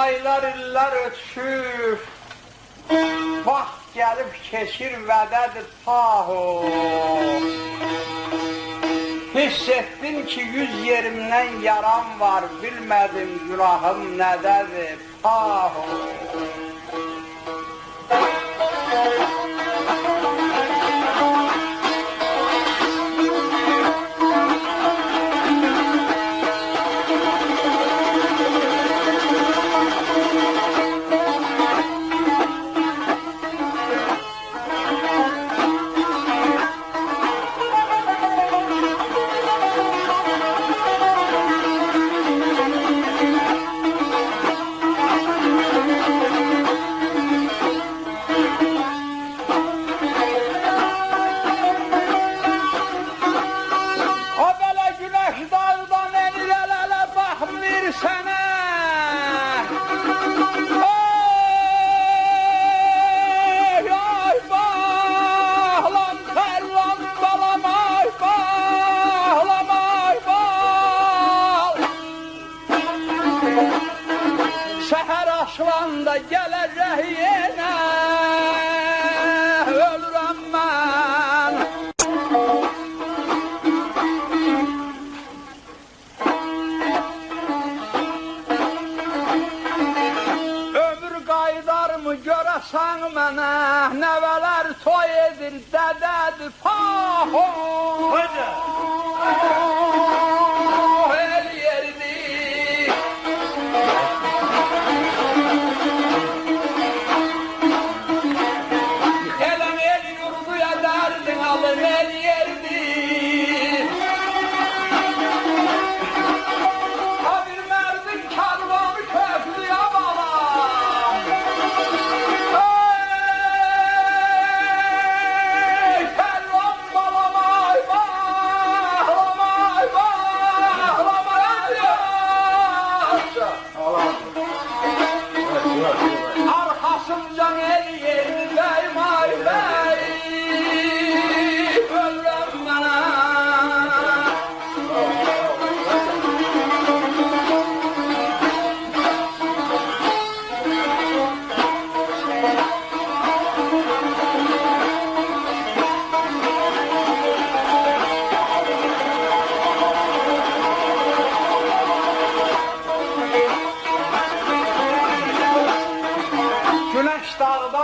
Aylar illər ötüşür, vaxt gəlib keçir vədədir paho. Hiss etdim ki, 100 yerimdən yaram var, bilmədim günahım nədədir paho. Aşlanda gelecek yine ölürüm ben. Ömür qaydar mı görəsən mənə, nəvələr toy edir, dədədir paho.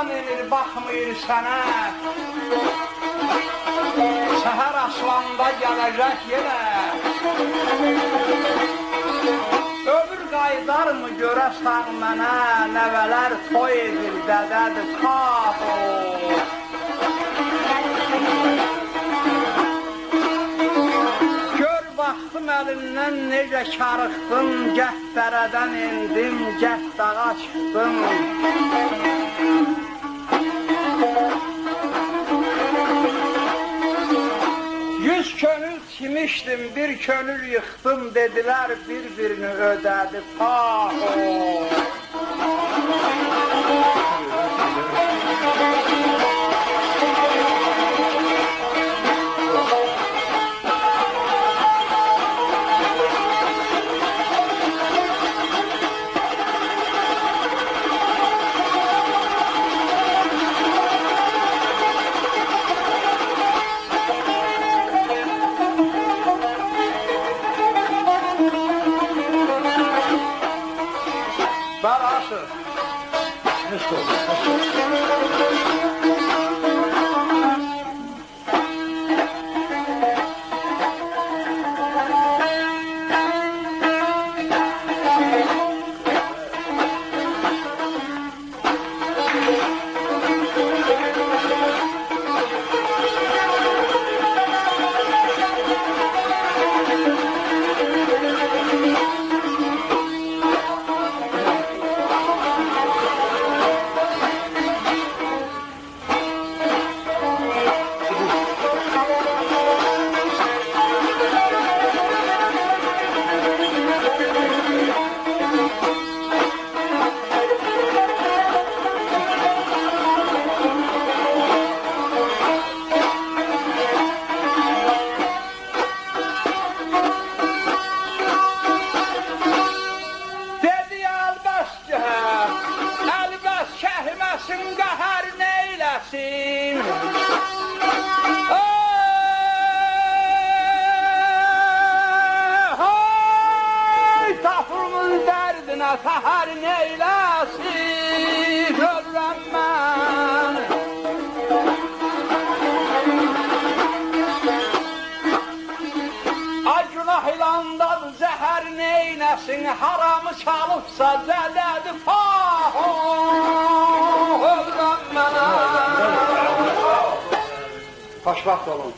dağdan inir, baxmayır sənə. Səhər aslanda gələcək yenə. Ömür qaydarmı görəsən mənə, nəvələr toy edir, dədədir, taho. Gör baxdım əlimdən necə karıxdım, gəh dərədən indim, gəh dağa çıxdım. Yüz könül çimişdim, bir könül yıxdım, dedilər bir-birini ödədi, paho. Səhər neyləsin, ölürəm mən. Ay günah ilandadır, zəhər neynəsin, haramı çalıbsa zədədir, paho, ölürəm mən. Xoşbaxt olun.